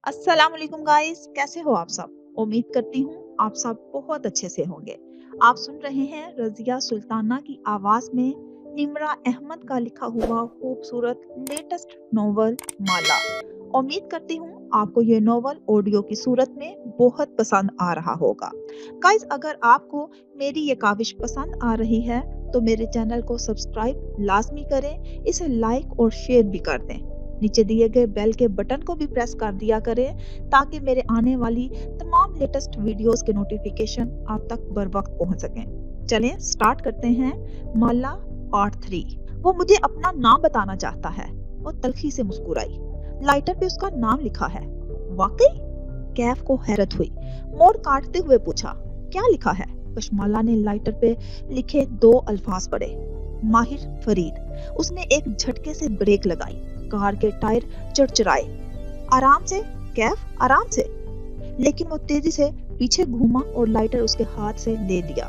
अस्सलाम वालेकुम गाइस, कैसे हो आप सब? उम्मीद करती हूँ आप सब बहुत अच्छे से होंगे। आप सुन रहे हैं रज़िया सुल्ताना की आवाज़ में निम्रा अहमद का लिखा हुआ खूबसूरत लेटेस्ट नॉवल माला। उम्मीद करती हूँ आपको ये नॉवल ऑडियो की सूरत में बहुत पसंद आ रहा होगा। गाइस, अगर आपको मेरी ये काविश पसंद आ रही है तो मेरे चैनल को सब्सक्राइब लाज़मी करें, इसे लाइक और शेयर भी कर दें। नीचे दिए गए बेल के बटन को भी प्रेस कर दिया करें ताकि मेरे आने वाली तमाम लेटेस्ट वीडियोस के नोटिफिकेशन आप तक बर वक्त पहुंच सकें। चलें स्टार्ट करते हैं। माला पार्ट 3। वो मुझे अपना नाम बताना चाहता है। वो तल्खी से मुस्कुराई। लाइटर पे उसका नाम लिखा है। वाकई? कैफ को हैरत हुई। मोड़ काटते हुए पूछा, क्या लिखा है? कशमाला ने लाइटर पे लिखे 2 अल्फाज पढ़े, माहिर फरीद। उसने एक झटके से ब्रेक लगाई। कार के टायर चरचराए। आराम से कैफ, आराम से। लेकिन वो तेजी से पीछे घूमा और लाइटर उसके हाथ से ले लिया।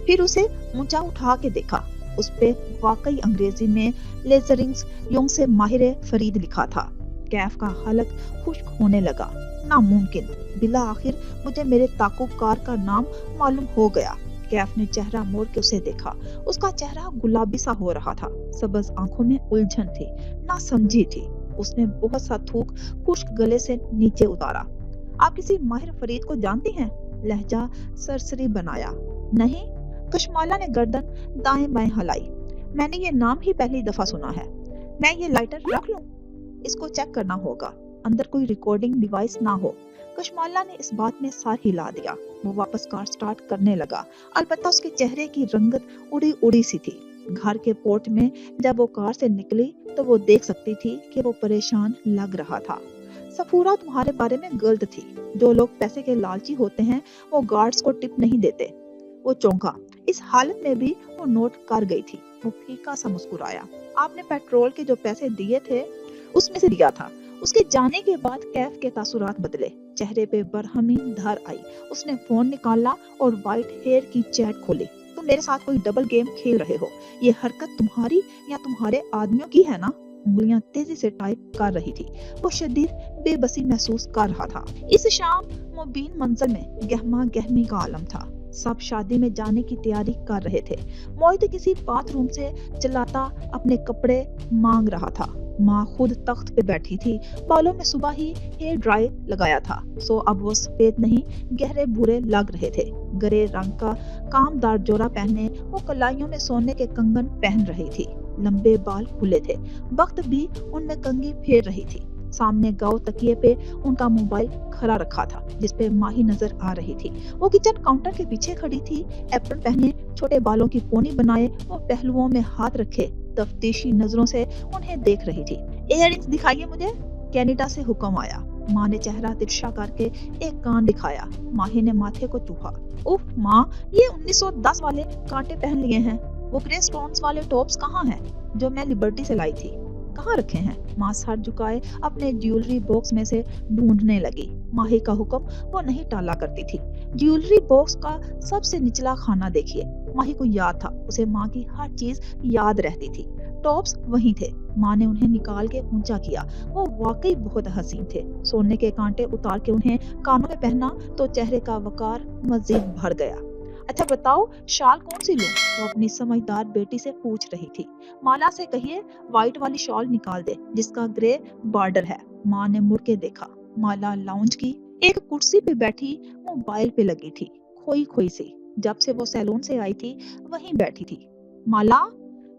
फिर उसे ऊंचा उठा के देखा। उस पे वाकई अंग्रेजी में लेजरिंग्स यों से माहिर फरीद लिखा था। कैफ का हलक खुश्क होने लगा। नामुमकिन, बिला आखिर मुझे मेरे ताकुबकार का नाम मालूम हो गया। कैफ ने चेहरा मोड़ के उसे देखा। उसका चेहरा गुलाबी सा हो रहा था। सबज आंखों में उलझन थी, ना समझी थी। उसने बहुत सा थूक खुश्क गले से नीचे उतारा। आप किसी माहिर फरीद को जानती हैं? लहजा सरसरी बनाया। नहीं। कशमाला ने गर्दन दाएं बाएं हिलाई। मैंने ये नाम ही पहली दफा सुना है। मैं ये लाइटर रख लूं? इसको चेक करना होगा, अंदर कोई रिकॉर्डिंग डिवाइस ना हो। कशमाला ने इस बात में सर हिला दिया। वो वापस कार स्टार्ट करने लगा। अलबत्ता उसके चेहरे की रंगत उड़ी उड़ी सी थी। घर के पोर्ट में जब वो कार से निकली तो वो देख सकती थी कि वो परेशान लग रहा था। सफूरा तुम्हारे बारे में गलत थी। जो लोग पैसे के लालची होते हैं वो गार्ड्स को टिप नहीं देते। वो चौंका। इस हालत में भी वो नोट कर गई थी। वो फीका सा मुस्कुराया। आपने पेट्रोल के जो पैसे दिए थे उसमें से दिया था। उसके जाने के बाद कैफ के तासुरात बदले। चेहरे पे बरहमी धार आई। उसने फोन निकाला और व्हाइट हेयर की चैट खोली। तुम मेरे साथ कोई डबल गेम खेल रहे हो। ये हरकत तुम्हारी या तुम्हारे आदमियों की है ना? उंगलियां तेजी से टाइप कर रही थी। वो शदीद बेबसी महसूस कर रहा था। इस शाम मुबीन मंजर में गहमा गहमी का आलम था। सब शादी में जाने की तैयारी कर रहे थे। मोहित किसी बाथरूम से चिल्लाता अपने कपड़े मांग रहा था। माँ खुद तख्त पे बैठी थी। बालों में सुबह ही हेयर ड्राई लगाया था, सो अब वो सफेद नहीं गहरे भूरे लग रहे थे। गरे रंग का कामदार जोड़ा पहने वो कलाइयों में सोने के कंगन पहन रही थी। लंबे बाल खुले थे। वक्त भी उनमें कंघी फेर रही थी। सामने गाँव तकिए पे उनका मोबाइल खड़ा रखा था जिसपे माही नजर आ रही थी। वो किचन काउंटर के पीछे खड़ी थी। एप्रन पहने, छोटे बालों की पोनी बनाए, वो पहलुओं में हाथ रखे तफ्तीशी नजरों से उन्हें देख रही थी। इयररिंग्स दिखाइए मुझे, कैनेडा से हुक्म आया। माँ ने चेहरा तिरछा करके एक कान दिखाया। माही ने माथे को चूहा। उफ माँ, ये 1910 वाले कांटे पहन लिए हैं। वो ग्रे स्टोन्स वाले टॉप्स कहाँ हैं जो मैं लिबर्टी से लाई थी? कहाँ रखे हैं? माँ सर झुकाए अपने ज्वेलरी बॉक्स में से ढूंढने लगी। माही का हुक्म वो नहीं टाला करती थी। ज्वेलरी बॉक्स का सबसे निचला खाना देखिए। माही को याद था, उसे माँ की हर चीज याद रहती थी। टॉप्स वहीं थे। माँ ने उन्हें निकाल के ऊंचा किया। वो वाकई बहुत हसीन थे। सोने के कांटे उतार के उन्हें कानों में पहना तो चेहरे का वकार मजीद बढ़ गया। अच्छा बताओ, शाल कौन सी लूं? वो अपनी समझदार बेटी से पूछ रही थी। माला से कहिए व्हाइट वाली शॉल निकाल दे जिसका ग्रे बॉर्डर है। माँ ने मुड़ के देखा। माला लाउंज की एक कुर्सी पे बैठी मोबाइल पे लगी थी, खोई खोई सी। जब से वो सैलून से आई थी वहीं बैठी थी। माला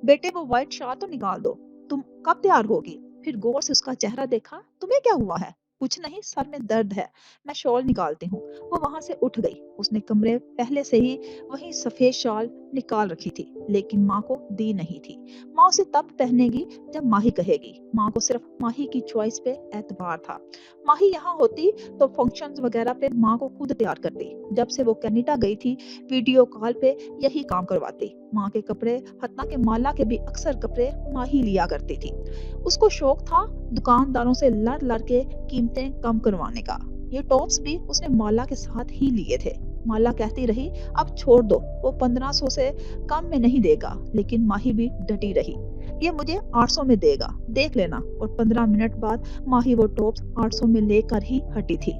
बेटे, वो व्हाइट शॉल तो निकाल दो। तुम कब तैयार होगी? फिर गौर से उसका चेहरा देखा। तुम्हें क्या हुआ है? कुछ नहीं, सर में दर्द है। मैं शॉल निकालती हूँ। वो वहां से उठ गई। उसने कमरे पहले से ही वही सफेद शॉल निकाल रखी थी, लेकिन माँ को दी नहीं थी। माँ उसे तब पहनेगी जब माही कहेगी। माँ को सिर्फ माही की चॉइस पे एतबार था। माही यहाँ होती तो फंक्शंस वगैरह पे माँ को खुद तैयार करती। जब से वो कनाडा गई थी वीडियो कॉल पे यही काम करवाती। माँ के कपड़े, हत्ता के माला के भी अक्सर कपड़े माँ ही लिया करती थी। उसको शौक था दुकानदारों से लड़ लड़ के कीमतें कम करवाने का। ये टॉप्स भी उसने माला के साथ ही लिए थे। माला कहती रही अब छोड़ दो, वो 1500 से कम में नहीं देगा, लेकिन माही भी डटी रही। یہ مجھے 800 میں دے گا، دیکھ لینا۔ اور 15 منٹ بعد ماہی وہ ٹاپس 800 میں لے کر ہی ہٹی تھی۔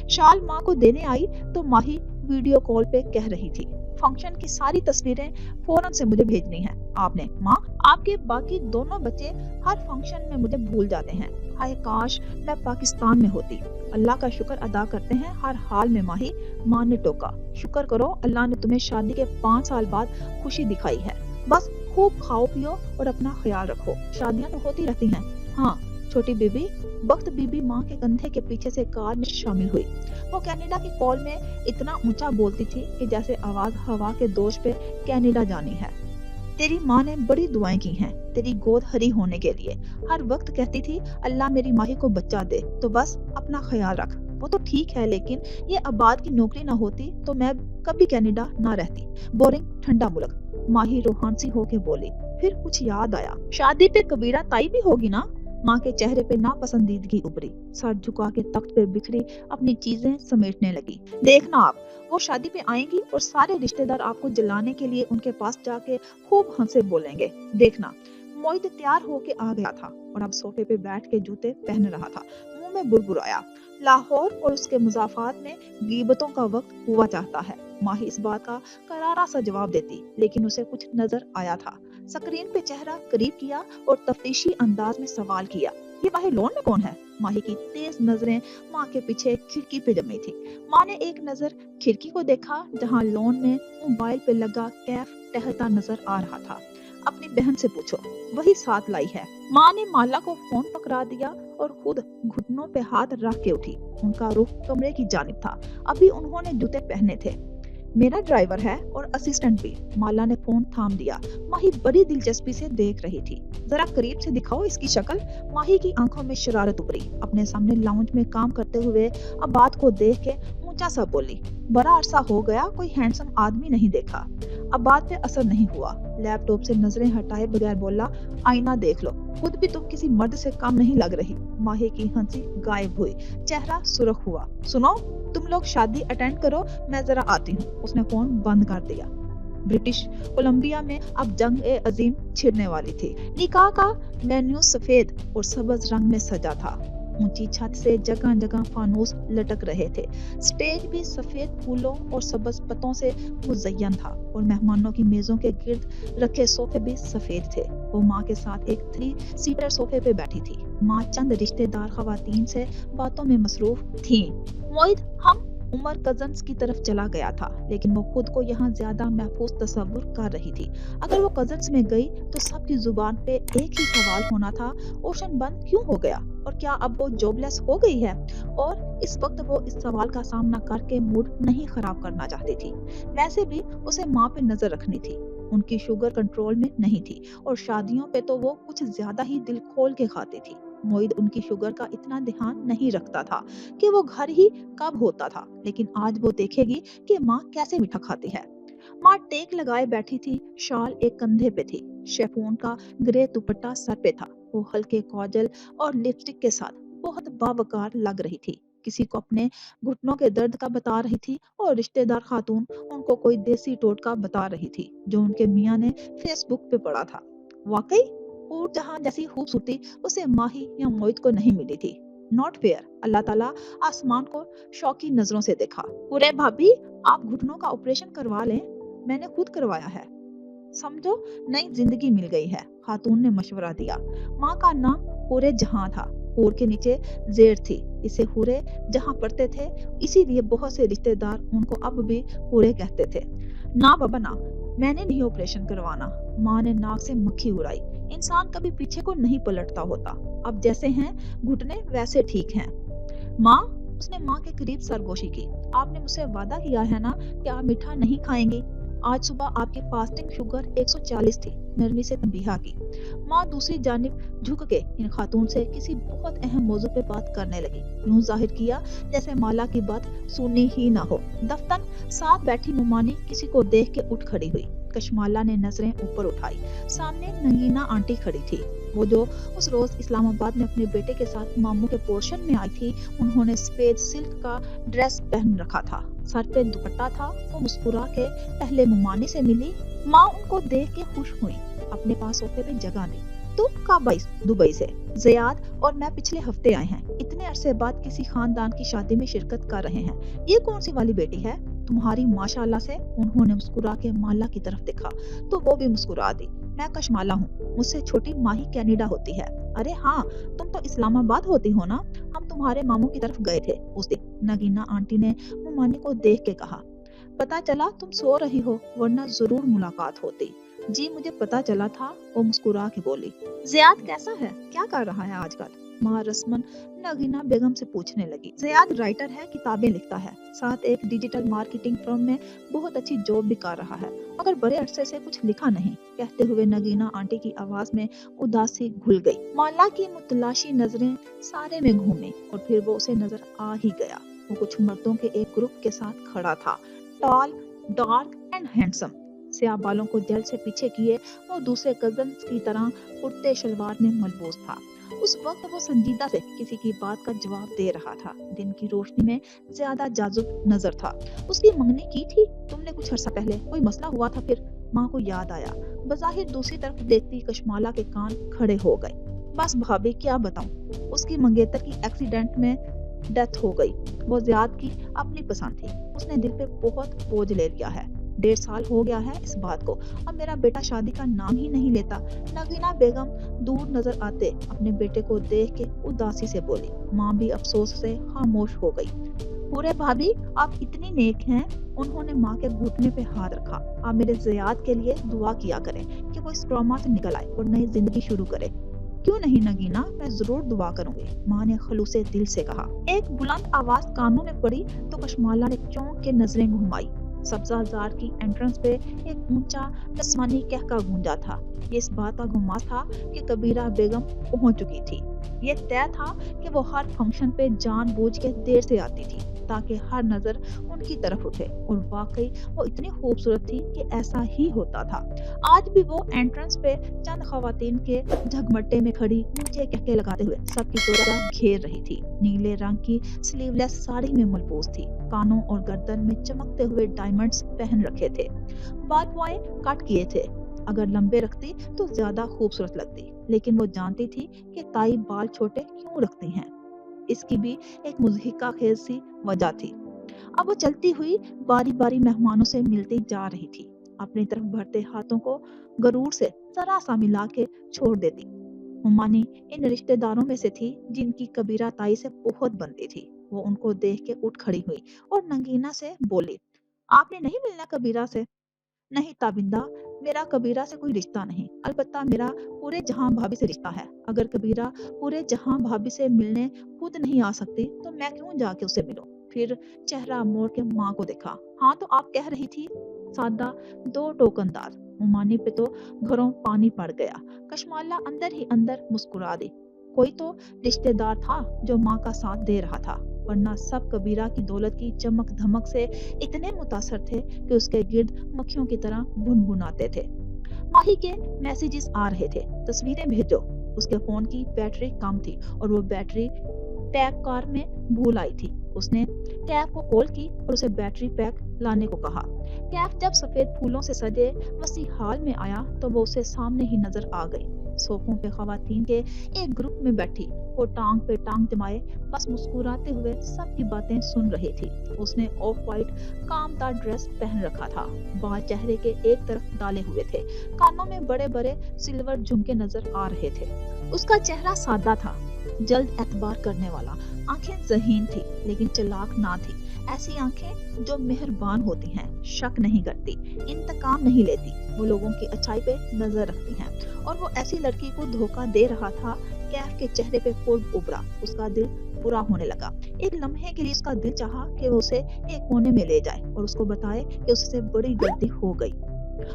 شال ماں کو دینے آئی تو ماہی ویڈیو کال پہ کہہ رہی تھی، فنکشن کی ساری تصویریں فوراً سے مجھے بھیجنی ہیں آپ نے۔ ماں، آپ کے باقی دونوں بچے ہر فنکشن میں مجھے بھول جاتے ہیں، ہائے کاش میں پاکستان میں ہوتی۔ اللہ کا شکر ادا کرتے ہیں ہر حال میں ماہی، ماں نے ٹوکا۔ شکر کرو اللہ نے تمہیں شادی کے 5 سال بعد خوشی دکھائی ہے۔ بس خوب کھاؤ پیو اور اپنا خیال رکھو، شادیاں تو ہوتی رہتی ہیں۔ ہاں چھوٹی بی بی۔ بخت بی بی ماں کے کندھے کے پیچھے سے کار میں شامل ہوئی۔ وہ کینیڈا کی کال میں اتنا اونچا بولتی تھی کہ جیسے آواز ہوا کے دوش پہ کینیڈا جانی ہے۔ تیری ماں نے بڑی دعائیں کی ہیں تیری گود ہری ہونے کے لیے، ہر وقت کہتی تھی اللہ میری ماہی کو بچہ دے، تو بس اپنا خیال رکھ۔ وہ تو ٹھیک ہے لیکن یہ آباد کی نوکری نہ ہوتی تو میں کبھی کینیڈا نہ رہتی، بورنگ ٹھنڈا ملک۔ ماہی روحانسی ہو کے بولی۔ پھر کچھ یاد آیا، شادی پہ کبیرہ تائی بھی ہوگی نا؟ ماں کے چہرے پہ ناپسندیدگی ابھری، سر جھکا کے تخت پہ بکھری اپنی چیزیں سمیٹنے لگی۔ دیکھنا آپ، وہ شادی پہ آئیں گی اور سارے رشتہ دار آپ کو جلانے کے لیے ان کے پاس جا کے خوب ہنسے بولیں گے، دیکھنا۔ موید تیار ہو کے آ گیا تھا اور اب صوفے پہ بیٹھ کے جوتے پہن رہا تھا، منہ میں بربرایا۔ لاہور اور اس کے مضافات میں غیبتوں کا وقت ہوا چاہتا ہے۔ ماہی اس بات کا کرارا سا جواب دیتی لیکن اسے کچھ نظر آیا تھا۔ سکرین پہ چہرہ قریب کیا اور تفتیشی انداز میں سوال کیا، یہ باہر لون میں کون ہے؟ ماہی کی تیز نظریں ماں کے پیچھے کھڑکی پہ جمی تھی۔ ماں نے ایک نظر کھڑکی کو دیکھا جہاں لون میں موبائل پہ لگا کیف ٹہلتا نظر آ رہا تھا۔ اپنی بہن سے پوچھو، وہی ساتھ لائی ہے۔ ماں نے مالا کو فون پکڑا دیا اور خود گھٹنوں پہ ہاتھ رکھ کے اٹھی۔ ان کا رخ کمرے کی جانب تھا، ابھی انہوں نے جوتے پہنے تھے۔ میرا ڈرائیور ہے اور اسسٹنٹ بھی۔ مالا نے فون تھام دیا۔ ماہی بڑی دلچسپی سے دیکھ رہی تھی۔ ذرا قریب سے دکھاؤ اس کی شکل۔ ماہی کی آنکھوں میں شرارت ابھری۔ اپنے سامنے لاؤنج میں کام کرتے ہوئے عباد کو دیکھ کے اونچا سا بولی، بڑا عرصہ ہو گیا کوئی ہینڈسم آدمی نہیں دیکھا۔ عباد پہ اثر نہیں ہوا، لیپ ٹاپ سے نظریں ہٹائے بغیر بولا، آئینہ دیکھ لو، خود بھی تم کسی مرد سے کم نہیں لگ رہی۔ ماہی کی ہنسی غائب ہوئی، چہرہ سرخ ہوا۔ سنو، تم لوگ شادی اٹینڈ کرو، میں ذرا آتی ہوں۔ اس نے فون بند کر دیا۔ برٹش کولمبیا میں اب جنگ عظیم چھڑنے والی تھی۔ نکاح کا مینیو سفید اور سبز رنگ میں سجا تھا۔ اونچی چھت سے جگہ جگہ فانوس لٹک رہے تھے۔ سٹیج بھی سفید پھولوں اور سبز پتوں سے مزین تھا اور مہمانوں کی میزوں کے گرد رکھے صوفے بھی سفید تھے۔ وہ ماں کے ساتھ ایک 3 سیٹر صوفے پہ بیٹھی تھی۔ ماں چند رشتہ دار خواتین سے باتوں میں مصروف تھیں۔ موید ہم عمر کزنز کی طرف چلا گیا تھا لیکن وہ خود کو یہاں زیادہ محفوظ تصور کر رہی تھی۔ اگر وہ کزنز میں گئی تو سب کی زبان پہ ایک ہی سوال ہونا تھا، اوشن بند کیوں ہو گیا اور کیا اب وہ جاب لیس ہو گئی ہے؟ اور اس وقت وہ اس سوال کا سامنا کر کے موڈ نہیں خراب کرنا چاہتی تھی۔ ویسے بھی اسے ماں پہ نظر رکھنی تھی، ان کی شوگر کنٹرول میں نہیں تھی اور شادیوں پہ تو وہ کچھ زیادہ ہی دل کھول کے کھاتی تھی۔ موید ان کی شوگر کا اتنا دھیان نہیں رکھتا تھا کہ وہ گھر ہی کب ہوتا تھا، لیکن آج وہ دیکھے گی کہ ماں کیسے میٹھا کھاتی ہے۔ ماں ٹیک لگائے بیٹھی تھی، شال ایک کندھے پہ تھی، شیفون کا گرے دوپٹہ سر پہ تھا۔ وہ ہلکے کاجل اور لپسٹک کے ساتھ بہت باوقار لگ رہی تھی، کسی کو اپنے گھٹنوں کے درد کا بتا رہی تھی اور رشتہ دار خاتون ان کو کوئی دیسی ٹوٹکا بتا رہی تھی جو ان کے میاں نے فیس بک پہ پڑھا تھا۔ واقعی اور جہاں جیسی خوبصورتی اسے ماہی یا موید کو نہیں ملی تھی۔ Not fair. اللہ تعالیٰ آسمان کو شوقی نظروں سے دیکھا۔ پورے بھابھی آپ گھٹنوں کا آپریشن کروا لیں، میں نے خود کروایا ہے، سمجھو نئی زندگی مل گئی ہے، خاتون نے مشورہ دیا۔ ماں کا نام پورے جہاں تھا، پور کے نیچے زیر تھی، اسے پورے جہاں پڑھتے تھے، اسی لیے بہت سے رشتہ دار ان کو اب بھی پورے کہتے تھے۔ نہ بابا نہ، میں نے نہیں آپریشن کروانا۔ ماں نے ناک سے مکھی اڑائی۔ انسان کبھی پیچھے کو نہیں پلٹتا ہوتا، اب جیسے ہیں گھٹنے ویسے ٹھیک ہیں۔ ماں، اس نے ماں کے قریب سرگوشی کی، آپ نے مجھ سے وعدہ کیا ہے نا کہ آپ میٹھا نہیں کھائیں گی؟ آج صبح آپ کی فاسٹنگ شوگر 140 تھی، نرمی سے تنبیہ کی۔ ماں دوسری جانب جھک کے ان خاتون سے کسی بہت اہم موضوع پہ بات کرنے لگی، یوں ظاہر کیا جیسے مالا کی بات سنی ہی نہ ہو۔ دفتن ساتھ بیٹھی ممانی کسی کو دیکھ کے اٹھ کھڑی ہوئی۔ کشمالا نے نظریں اوپر اٹھائی، سامنے ننگینا آنٹی کھڑی تھی، وہ جو اس روز اسلام آباد میں اپنے بیٹے کے ساتھ ماموں کے پورشن میں آئی تھی۔ انہوں نے سفید سلک کا ڈریس پہن رکھا تھا، سر پہ دوپٹہ تھا۔ وہ مسکرا کے پہلے ممانی سے ملی۔ ماں ان کو دیکھ کے خوش ہوئی، اپنے پاس صوفے پہ جگہ دی۔ تم کب آئی دبئی سے؟ زیاد اور میں پچھلے ہفتے آئے ہیں، اتنے عرصے بعد کسی خاندان کی شادی میں شرکت کر رہے ہیں۔ یہ کون سی والی بیٹی ہے تمہاری ماشاءاللہ سے؟ انہوں نے مسکرا کے مالا کی طرف دیکھا تو وہ بھی مسکرا دی۔ میں کشمالا ہوں، مجھ سے چھوٹی ماہی کینیڈا ہوتی ہے۔ ارے ہاں، تم تو اسلام آباد ہوتی ہو نا، ہم تمہارے ماموں کی طرف گئے تھے اس دن، نگینا آنٹی نے ممانی کو دیکھ کے کہا۔ پتا چلا تم سو رہی ہو ورنہ ضرور ملاقات ہوتی۔ جی مجھے پتا چلا تھا، وہ مسکرا کے بولی۔ زیاد کیسا ہے، کیا کر رہا ہے آج کل؟ ماں رسمن نگینا بیگم سے پوچھنے لگی۔ زیاد رائٹر ہے، کتابیں لکھتا ہے، ساتھ ایک ڈیجیٹل مارکیٹنگ فرم میں بہت اچھی جاب بھی کر رہا ہے، مگر بڑے عرصے سے کچھ لکھا نہیں، کہتے ہوئے نگینا آنٹی کی آواز میں اداسی گھل گئی۔ مالا کی متلاشی نظریں سارے میں گھومی اور پھر وہ اسے نظر آ ہی گیا۔ وہ کچھ مردوں کے ایک گروپ کے ساتھ کھڑا تھا، ٹال، ڈارک اینڈ ہینڈسم، سیاہ بالوں کو جیل سے پیچھے کیے وہ دوسرے کزنز کی طرح کرتے شلوار میں ملبوس تھا۔ اس وقت وہ سنجیدہ سے کسی کی بات کا جواب دے رہا تھا، دن کی روشنی میں زیادہ جاذب نظر تھا۔ اس کی منگنی کی تھی تم نے کچھ عرصہ پہلے، کوئی مسئلہ ہوا تھا پھر؟ ماں کو یاد آیا، بظاہر دوسری طرف دیکھتی کشمالا کے کان کھڑے ہو گئے۔ بس بھابھی کیا بتاؤں، اس کی منگیتر کی ایکسیڈنٹ میں ڈیتھ ہو گئی۔ وہ زیاد کی اپنی پسند تھی، اس نے دل پہ بہت بوجھ لے لیا ہے، 1.5 سال ہو گیا ہے اس بات کو، اب میرا بیٹا شادی کا نام ہی نہیں لیتا۔ نگینا بیگم دور نظر آتے اپنے بیٹے کو دیکھ کے اداسی سے بولی۔ ماں بھی افسوس سے خاموش ہو گئی۔ پورے بھابھی آپ اتنی نیک ہیں، انہوں نے ماں کے گھٹنے پہ ہاتھ رکھا۔ آپ میرے زیاد کے لیے دعا کیا کریں کہ وہ اس ٹراما سے نکل آئے اور نئی زندگی شروع کرے۔ کیوں نہیں نگینا، میں ضرور دعا کروں گی، ماں نے خلوص دل سے کہا۔ ایک بلند آواز کانوں میں پڑی تو کشمالا نے چونک کے نظریں گھمائی۔ سبزہ زار کی انٹرنس پہ ایک اونچا جسمانی کہکا گونجا تھا۔ یہ اس بات کا گمان تھا کہ کبیرہ بیگم پہنچ چکی تھی۔ یہ طے تھا کہ وہ ہر فنکشن پہ جان بوجھ کے دیر سے آتی تھی تاکہ ہر نظر ان کی طرف اٹھے، اور واقعی وہ اتنی خوبصورت تھی کہ ایسا ہی ہوتا تھا۔ آج بھی وہ انٹرنس پہ چند خواتین کے جھگمٹے میں کھڑی اونچے کہکے لگاتے ہوئے سب کی توجہ گھیر رہی تھی۔ نیلے رنگ کی سلیو لیس ساڑی میں ملبوس تھی، کانوں اور گردن میں چمکتے ہوئے ڈائمنڈز پہن رکھے تھے، بال بوئے کٹ کیے تھے، اگر لمبے رکھتی تو زیادہ خوبصورت لگتی، لیکن وہ جانتی تھی کہ تائی بال چھوٹے کیوں رکھتی ہیں، اس کی بھی ایک مضحکہ خیز سی وجہ تھی۔ اب وہ چلتی ہوئی باری باری مہمانوں سے ملتی جا رہی تھی، اپنی طرف بڑھتے ہاتھوں کو غرور سے ذرا سا ملا کے چھوڑ دیتی۔ ممانی ان رشتہ داروں میں سے تھی جن کی کبیرہ تائی سے بہت بنتی تھی۔ وہ ان کو دیکھ کے اٹھ کھڑی ہوئی اور نگینا سے بولی، آپ نے نہیں ملنا کبیرہ سے؟ نہیں تابندہ، میرا کبیرہ سے کوئی رشتہ نہیں، البتہ میرا پورے جہاں بھابھی سے رشتہ ہے۔ اگر کبیرہ پورے جہاں بھابھی سے ملنے خود نہیں آ سکتی تو میں کیوں جا کے اسے ملوں؟ پھر چہرہ موڑ کے ماں کو دیکھا۔ ہاں تو آپ کہہ رہی تھی، سادہ 2 ٹوکن دار۔ ممانی پہ تو گھروں پانی پڑ گیا۔ کشمالا اندر ہی اندر مسکرا دی۔ کوئی تو رشتہ دار تھا جو ماں کا ساتھ دے رہا تھا، ورنہ سب کبیرہ کی دولت کی چمک دھمک سے اتنے متاثر تھے کہ اس کے گرد مکھیوں کی طرح بھنبھناتے تھے۔ ماہی کے میسیجز آ رہے تھے، تصویریں بھیجو۔ اس کے فون کی بیٹری کم تھی اور وہ بیٹری پیک کار میں بھول آئی تھی۔ اس نے کیف کو کال کی اور اسے بیٹری پیک لانے کو کہا۔ کیف جب سفید پھولوں سے سجے وسیع ہال میں آیا تو وہ اسے سامنے ہی نظر آ گئی، صوفوں پہ خواتین کے ایک گروپ میں بیٹھی، وہ ٹانگ پہ ٹانگ جمائے بس مسکراتے ہوئے سب کی باتیں سن رہی تھی۔ اس نے آف وائٹ کام دار ڈریس پہن رکھا تھا، بال چہرے کے ایک طرف ڈالے ہوئے تھے، کانوں میں بڑے بڑے سلور جھمکے نظر آ رہے تھے۔ اس کا چہرہ سادہ تھا، جلد اعتبار کرنے والا، آنکھیں ذہین تھی لیکن چلاک نہ تھی، ایسی آنکھیں جو مہربان ہوتی ہیں، شک نہیں کرتی، انتقام نہیں لیتی، وہ لوگوں کی اچھائی پہ نظر رکھتی ہیں، اور وہ ایسی لڑکی کو دھوکہ دے رہا تھا۔ کیف کے چہرے پہ فورڈ ابھرا، اس کا دل برا ہونے لگا۔ ایک لمحے کے لیے اس کا دل چاہا کہ وہ اسے ایک کونے میں لے جائے اور اس کو بتائے کہ اس سے بڑی غلطی ہو گئی۔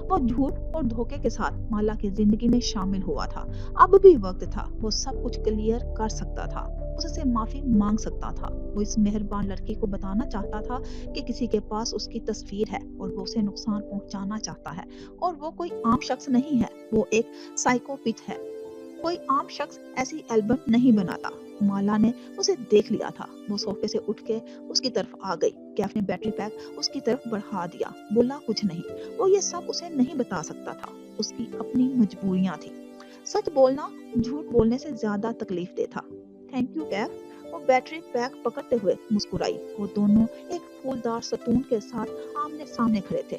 وہ جھوٹ اور دھوکے کے ساتھ مالا کی زندگی میں شامل ہوا تھا، اب بھی وقت تھا، وہ سب کچھ کلیئر کر سکتا تھا، اس سے معافی مانگ سکتا تھا۔ وہ اس مہربان لڑکی کو بتانا چاہتا تھا کہ کسی کے پاس اس کی تصویر ہے اور وہ اسے نقصان پہنچانا چاہتا ہے، اور وہ کوئی عام شخص نہیں ہے، وہ ایک سائیکوپیتھ ہے۔ کوئی عام شخص ایسی البم نہیں بناتا۔ مالا نے اسے دیکھ لیا تھا، وہ صوفے سے اٹھ کے اس کی طرف آ گئی۔ کیف نے بیٹری پیک اس کی طرف بڑھا دیا، بولا کچھ نہیں، وہ یہ سب اسے نہیں بتا سکتا تھا۔ اس کی اپنی مجبوریاں تھی۔ سچ بولنا جھوٹ بولنے سے زیادہ تکلیف دہ تھا۔ تھینک یو کیف، وہ بیٹری پیک پکڑتے ہوئے مسکرائی۔ وہ دونوں ایک پھولدار ستون کے ساتھ آمنے سامنے کھڑے تھے۔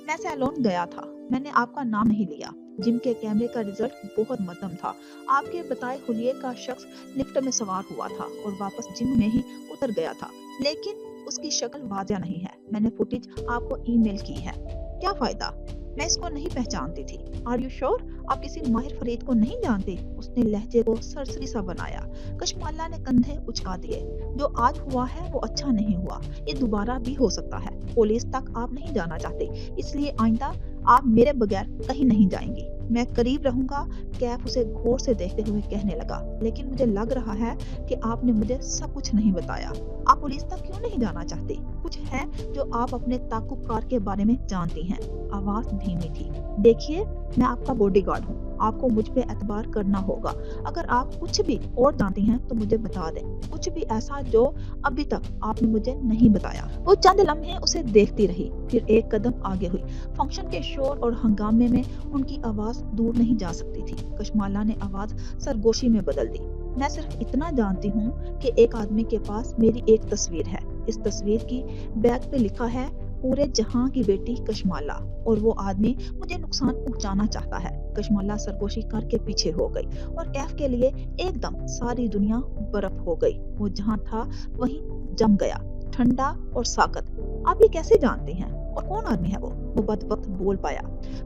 میں سیلون گیا تھا، میں نے آپ کا نام نہیں لیا۔ جم کے کیمرے کا رزلٹ بہت مدھم تھا۔ آپ کے بتائے حلیے کا شخص لفٹ میں سوار ہوا تھا اور واپس جم میں ہی اتر گیا تھا، لیکن اس کی شکل واضح نہیں ہے۔ میں نے فوٹیج آپ کو ای میل کی ہے۔ کیا فائدہ؟ میں اس کو نہیں پہچانتی تھی۔ آر یو شور؟ آپ کسی ماہر فرید کو نہیں جانتے؟ اس نے لہجے کو سرسری سا بنایا۔ کشمالہ نے کندھے اچکا دیے۔ جو آج ہوا ہے وہ اچھا نہیں ہوا، یہ دوبارہ بھی ہو سکتا ہے۔ پولیس تک آپ نہیں جانا چاہتے، اس لیے آئندہ آپ میرے بغیر کہیں نہیں جائیں گی۔ میں قریب رہوں گا، کیف اسے غور سے دیکھتے ہوئے کہنے لگا، لیکن مجھے لگ رہا ہے کہ آپ نے مجھے سب کچھ نہیں بتایا۔ آپ پولیس تک کیوں نہیں جانا چاہتے؟ کچھ ہے جو آپ اپنے تعاقب کار کے بارے میں جانتی ہیں۔ آواز دھیمی تھی۔ دیکھیے، میں آپ کا باڈی گارڈ ہوں، آپ کو مجھ پہ اعتبار کرنا ہوگا۔ اگر آپ کچھ بھی اور جانتی ہیں تو مجھے بتا دیں، کچھ بھی ایسا جو ابھی تک آپ نے مجھے نہیں بتایا۔ وہ چند لمحے اسے دیکھتی رہی، پھر ایک قدم آگے ہوئی۔ فنکشن کے شور اور ہنگامے میں ان کی آواز دور نہیں جا سکتی تھی۔ کشمالہ نے آواز سرگوشی میں بدل دی۔ میں صرف اتنا جانتی ہوں کہ ایک آدمی کے پاس میری ایک تصویر ہے۔ اس تصویر کی بیک پہ لکھا ہے پورے جہاں کی بیٹی کشمالہ، اور وہ آدمی مجھے نقصان پہنچانا چاہتا ہے۔ کشمالہ سرگوشی کر کے پیچھے ہو گئی اور کیف کے لیے ایک دم ساری دنیا برف ہو گئی۔ وہ جہاں تھا وہیں جم گیا، ٹھنڈا اور ساکت۔ آپ یہ کیسے جانتے ہیں؟ اور کون آدمی ہے وہ بدبخت بول پایا۔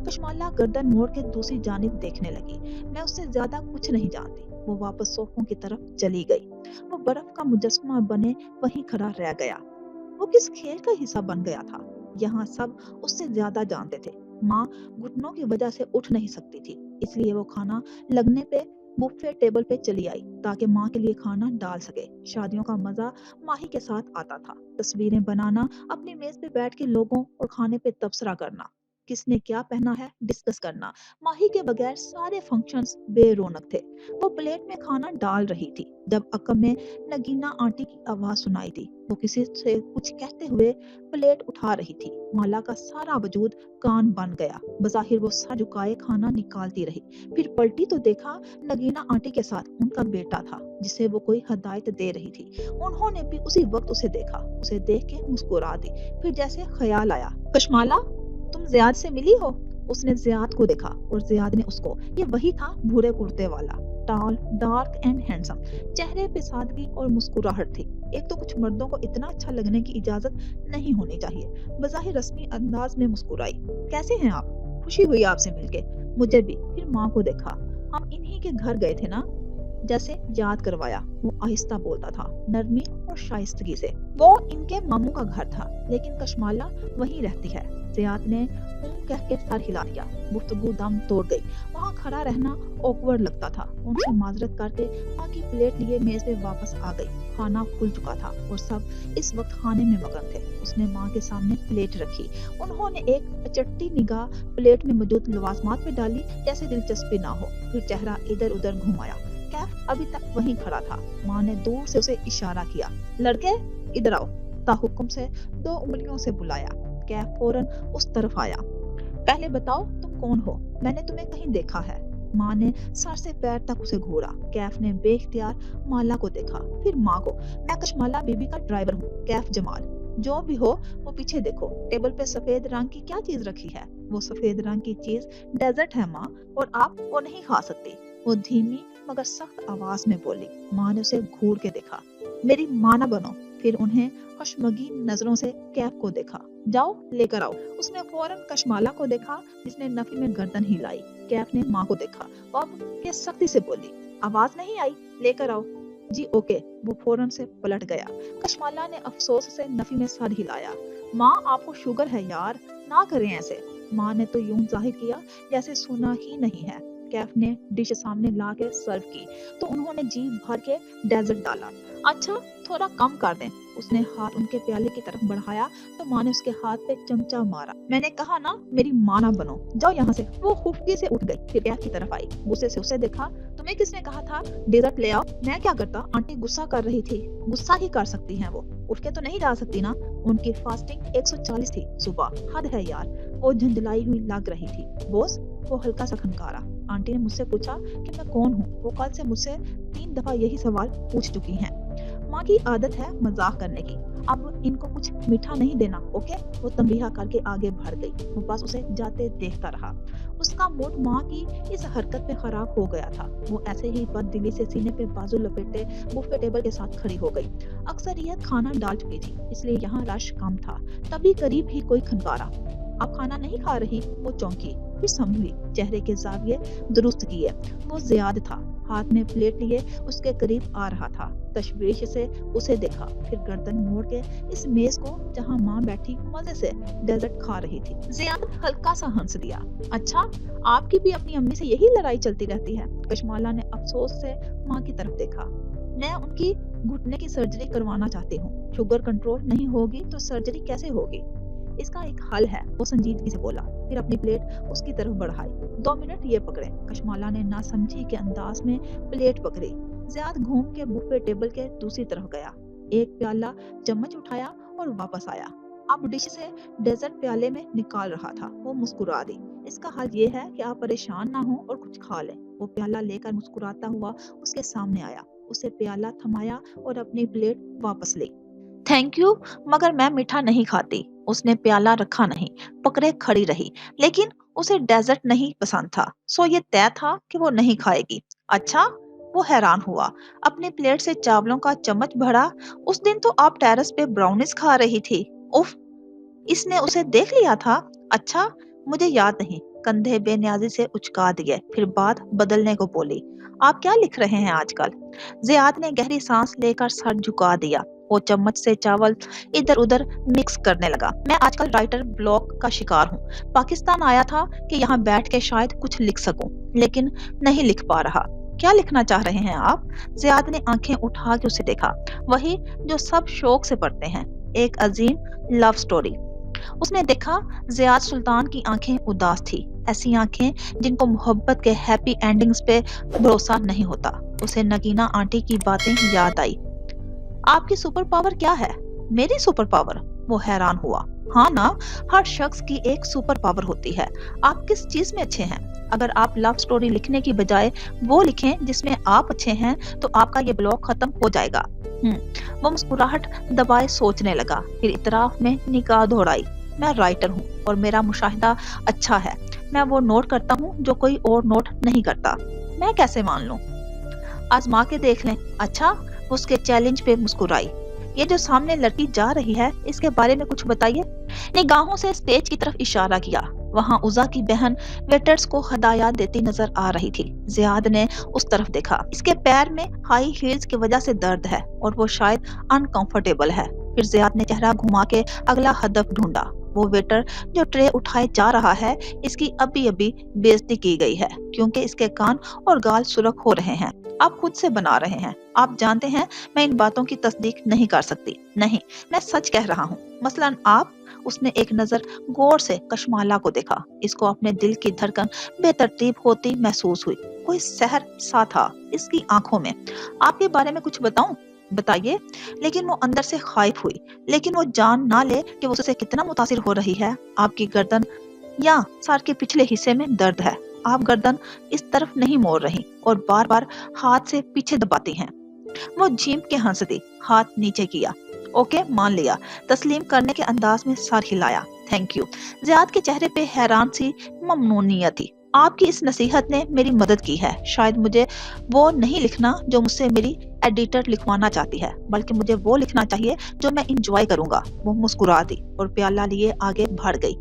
کشمالہ گردن موڑ کے دوسری جانب دیکھنے لگی۔ میں اس سے زیادہ کچھ نہیں جانتی۔ وہ واپس صوفوں کی طرف چلی گئی۔ وہ برف کا مجسمہ بنے وہیں کھڑا رہ گیا۔ وہ کس کھیل کا حصہ بن گیا تھا؟ یہاں سب اس سے زیادہ جانتے تھے۔ ماں گھٹنوں کی وجہ سے اٹھ نہیں سکتی تھی، اس لیے وہ کھانا لگنے پہ بفے ٹیبل پہ چلی آئی تاکہ ماں کے لیے کھانا ڈال سکے۔ شادیوں کا مزہ ماہی کے ساتھ آتا تھا۔ تصویریں بنانا، اپنی میز پہ بیٹھ کے لوگوں اور کھانے پہ تبصرہ کرنا، کس نے کیا پہنا ہے ڈسکس کرنا۔ ماہی کے بغیر سارے فنکشنز بے رونق تھے۔ وہ پلیٹ میں کھانا ڈال رہی تھی جب عقب میں نگینا آنٹی کی آواز سنائی دی۔ وہ کسی سے کچھ کہتے ہوئے پلیٹ اٹھا رہی تھی۔ مالا کا سارا وجود کان بن گیا۔ بظاہر وہ سر جھکائے کھانا نکالتی رہی، پھر پلٹی تو دیکھا نگینا آنٹی کے ساتھ ان کا بیٹا تھا جسے وہ کوئی ہدایت دے رہی تھی۔ انہوں نے بھی اسی وقت اسے دیکھا، اسے دیکھ کے مسکرا دی، پھر جیسے خیال آیا، کشمالہ تم زیاد سے ملی ہو؟ اس نے زیاد کو دیکھا اور زیاد نے اس کو۔ یہ وہی تھا بھورے کرتے والا، ٹال، ڈارک اینڈ ہینڈسم۔ چہرے پہ سادگی اور مسکراہٹ تھی۔ ایک تو کچھ مردوں کو اتنا اچھا لگنے کی اجازت نہیں ہونی چاہیے۔ بظاہر رسمی انداز میں مسکرائی۔ کیسے ہیں آپ؟ خوشی ہوئی آپ سے مل کے۔ مجھے بھی۔ پھر ماں کو دیکھا۔ ہم انہی کے گھر گئے تھے نا؟ جیسے یاد کروایا۔ وہ آہستہ بولتا تھا، نرمی اور شائستگی سے۔ وہ ان کے ماموں کا گھر تھا، لیکن کشمالہ وہیں رہتی ہے۔ زیاد نے کہہ کے سر ہلا دیا۔ گفتگو دم توڑ گئی۔ وہاں کھڑا رہنا اوکورڈ لگتا تھا۔ ان سے معذرت کر کے ماں کی پلیٹ لیے میز پہ واپس آ گئی۔ کھانا کھل چکا تھا اور سب اس وقت کھانے میں مگن تھے۔ اس نے ماں کے سامنے پلیٹ رکھی۔ انہوں نے ایک اچٹی نگاہ پلیٹ میں موجود لوازمات پہ ڈالی جیسے دلچسپی نہ ہو، پھر چہرہ ادھر ادھر گھمایا۔ کیف ابھی تک وہیں کھڑا تھا۔ ماں نے دور سے اسے اشارہ کیا، لڑکے ادھر آؤ۔ تاحکم سے 2 انگلیوں سے بلایا۔ کیف فوراً اس طرف آیا۔ پہلے بتاؤ تم کون ہو؟ میں نے تمہیں کہیں دیکھا ہے۔ ماں نے سر سے پیر تک اسے گھورا۔ کیف نے بے اختیار مالا کو دیکھا، پھر ماں کو۔ میں کشمالہ بی بی کا ڈرائیور ہوں، کیف جمال۔ جو بھی ہو وہ پیچھے دیکھو، ٹیبل پہ سفید رنگ کی کیا چیز رکھی ہے؟ وہ سفید رنگ کی چیز ڈیزرٹ ہے ماں، اور آپ وہ نہیں کھا سکتی۔ وہ دھیمی مگر سخت آواز میں بولی۔ ماں نے اسے گھور کے دیکھا۔ میری ماں نہ بنو۔ پھر انہیں خشمگین نظروں سے کیف کو دیکھا۔ جاؤ لے کر آؤ۔ اس نے فوراً کشمالہ کو دیکھا جس نے نفی میں گردن ہلائی۔ کیف نے ماں کو دیکھا، اب کے سختی سے بولی، آواز نہیں آئی؟ لے کر آؤ۔ جی اوکے۔ وہ فوراً سے پلٹ گیا۔ کشمالہ نے افسوس سے نفی میں سر ہلایا۔ ماں آپ کو شوگر ہے یار، نہ کریں ایسے۔ ماں نے تو یوں ظاہر کیا جیسے سنا ہی نہیں ہے۔ कैफ ने डिश सामने ला के सर्व की तो उन्होंने जी भर के डेजर्ट डाला। अच्छा, थोड़ा कम कर दें। उसने हाथ उनके प्याले की तरफ बढ़ाया तो माँ ने उसके हाथ पे चमचा मारा। मैंने कहा ना मेरी माँ ना बनो, जाओ यहाँ से। वो खुफकी से उठ गई, फिर कैफ की तरफ आई, गुस्से से उसे देखा। तुम्हें किसने कहा था डेजर्ट ले आओ? मैं क्या करता? आंटी गुस्सा कर रही थी। गुस्सा ही कर सकती हैं वो, उठ के तो नहीं जा सकती ना। उनकी फास्टिंग 140 थी सुबह, हद है यार। वो झंझलाई हुई लग रही थी। बॉस, वो हल्का सा खनकारा। आंटी ने मुझसे पूछा कि मैं कौन हूँ। वो कल से मुझसे 3 दफा यही सवाल पूछ चुकी हैं। माँ की आदत है मजाक करने की। अब इनको कुछ मीठा नहीं देना, ओके? वो तंबीहा करके आगे बढ़ गई। वो बस उसे जाते देखता रहा। उसका मूड माँ की इस हरकत पे खराब हो गया था। वो ऐसे ही बददिली से सीने पे बाजू लपेटे बुफे टेबल के साथ खड़ी हो गई। अक्सरियत खाना डाल चुकी थी, इसलिए यहाँ रश कम था। तभी करीब ही कोई खनकारा। आप खाना नहीं खा रही? वो चौंकी, फिर संभली, चेहरे के जाविये दुरुस्त किए। वो जियाद था, हाथ में प्लेट लिए उसके करीब आ रहा था। तशवीश से उसे देखा, फिर गर्दन मोड़ के इस मेज को जहां माँ बैठी मजे से डेजर्ट खा रही थी। जियाद हल्का सा हंस दिया। अच्छा, आपकी भी अपनी अम्मी से यही लड़ाई चलती रहती है? कशमाला ने अफसोस से माँ की तरफ देखा। मैं उनकी घुटने की सर्जरी करवाना चाहती हूँ। शुगर कंट्रोल नहीं होगी तो सर्जरी कैसे होगी? इसका एक हल है, वो संजीदगी से बोला, फिर अपनी प्लेट उसकी तरफ बढ़ाई। 2 मिनट ये पकड़े। कशमाला ने नासमझी के अंदाज में प्लेट पकड़ी। जियाद घूम के बुफे टेबल के दूसरी तरफ गया, एक प्याला चम्मच उठाया और वापस आया। अब डिश से डेजर्ट प्याले में निकाल रहा था। वो मुस्कुरा दी। इसका हल ये है कि आप परेशान ना हो और कुछ खा लें। वो प्याला लेकर मुस्कुराता हुआ उसके सामने आया, उसे प्याला थमाया और अपनी प्लेट वापस ली। थैंक यू, मगर मैं मीठा नहीं खाती। उसने प्याला रखा नहीं, पकड़े खड़ी रही। लेकिन उसे डेजर्ट नहीं पसंद था, सो ये तय था कि वो नहीं खाएगी। अच्छा? वो हैरान हुआ। अपनी प्लेट से चावलों का चम्मच भरा। उस दिन तो आप टेरेस पे ब्राउनीज खा रही थी। उफ, इसने उसे देख लिया था। अच्छा, मुझे याद नहीं। कंधे बेनियाजी से उचका दिए, फिर बात बदलने को बोली। आप क्या लिख रहे हैं आजकल? जियाद ने गहरी सांस लेकर सर झुका दिया। वो चम्मच से चावल इधर उधर मिक्स करने लगा। मैं आजकल राइटर ब्लॉक का शिकार हूँ। पाकिस्तान आया था कि यहाँ बैठ के शायद कुछ लिख सकूं, लेकिन नहीं लिख पा रहा। क्या लिखना चाह रहे हैं आप? जियाद ने आंखें उठा के उसे देखा। वही जो सब शौक से पढ़ते हैं, एक अजीम लव स्टोरी। उसने देखा जियाद सुल्तान की आंखें उदास थी, ऐसी आंखें जिनको मोहब्बत के हैप्पी एंडिंग्स पे भरोसा नहीं होता। उसे नगीना आंटी की बातें याद आई। आपकी सुपर पावर क्या है? मेरी सुपर पावर? वो हैरान हुआ। हाँ ना, हर शख्स की एक सुपर पावर होती है। आप किस चीज में अच्छे हैं? अगर आप लव स्टोरी लिखने की बजाय वो लिखें जिसमें आप अच्छे हैं तो आपका ये ब्लॉक खत्म हो जाएगा। वो मुस्कुराहट दबाए सोचने लगा, फिर इतराफ में निगाह दौड़ाई। मैं राइटर हूँ और मेरा मुशाहिदा अच्छा है। मैं वो नोट करता हूँ जो कोई और नोट नहीं करता। मैं कैसे मान लूं? आजमा के देख लें। अच्छा? उसके चैलेंज पे मुस्कुराई। ये जो सामने लड़की जा रही है, इसके बारे में कुछ बताइए। निगाहों से स्टेज की तरफ इशारा किया। वहां उज़ा की बहन वेटर्स को हदायत देती नजर आ रही थी। जियाद ने उस तरफ देखा। इसके पैर में हाई हील्स की वजह से दर्द है और वो शायद अनकंफर्टेबल है। फिर जियाद ने चेहरा घुमा के अगला हदफ ढूंढा। वो वेटर जो ट्रे उठाए जा रहा है, इसकी अभी अभी बेइज्जती की गई है क्योंकि इसके कान और गाल सुर्ख हो रहे हैं। आप खुद से बना रहे हैं। आप जानते हैं मैं इन बातों की तस्दीक नहीं कर सकती। नहीं, मैं सच कह रहा हूँ। मसलन आप। उसने एक नजर गौर से कशमाला को देखा। इसको अपने दिल की धड़कन बेतरतीब होती महसूस हुई। कोई सहर सा था इसकी आंखों में। आपके बारे में कुछ बताऊं? बताइए। लेकिन वो अंदर से खाइफ हुई। लेकिन वो जान ना ले कि वो उससे कितना मुतासिर हो रही है। आपकी गर्दन या सर के पिछले हिस्से में दर्द है। आप गर्दन इस तरफ नहीं मोड़ रही और बार बार हाथ से पीछे दबाती हैं। वो झींप के हंस दी, हाथ नीचे किया। ओके, मान लिया। तस्लीम करने के अंदाज में सर हिलाया। Thank you. जियाद के चेहरे पे हैरान सी ममनूनियत थी। आपकी इस नसीहत ने मेरी मदद की है। शायद मुझे वो नहीं लिखना जो मुझसे मेरी एडिटर लिखवाना चाहती है, बल्कि मुझे वो लिखना चाहिए जो मैं इंजॉय करूंगा। वो मुस्कुरा दी और प्याला लिए आगे बढ़ गई।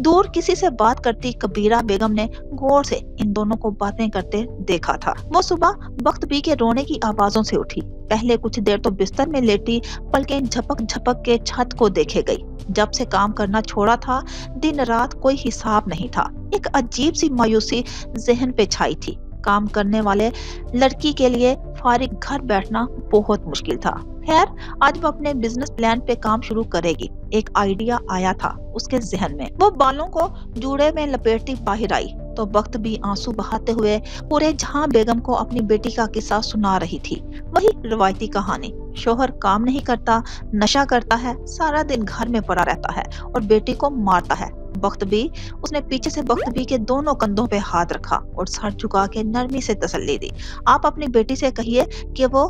दूर किसी से बात करती कबीरा बेगम ने गौर से इन दोनों को बातें करते देखा था। वो सुबह वक्त पी के रोने की आवाजों से उठी। पहले कुछ देर तो बिस्तर में लेटी पलकें झपक झपक के छत को देखे गई। जब से काम करना छोड़ा था, दिन रात कोई हिसाब नहीं था। एक अजीब सी मायूसी जहन पे छाई थी। काम करने वाले लड़की के लिए फारिग घर बैठना बहुत मुश्किल था। खैर, आज वो अपने बिजनेस प्लान पे काम शुरू करेगी। एक आइडिया आया था उसके जहन में। वो बालों को जूड़े में लपेटती बाहर आई तो वक्त भी आंसू बहाते हुए पूरे जहां बेगम को अपनी बेटी का किस्सा सुना रही थी। वही रिवायती कहानी। शोहर काम नहीं करता, नशा करता है, सारा दिन घर में पड़ा रहता है और बेटी को मारता है। उसने पीछे से बख्तबी के दोनों कंधों पे हाथ रखा और सर झुका के नरमी से तसल्ली दी। आप अपनी बेटी से कहिए कि वो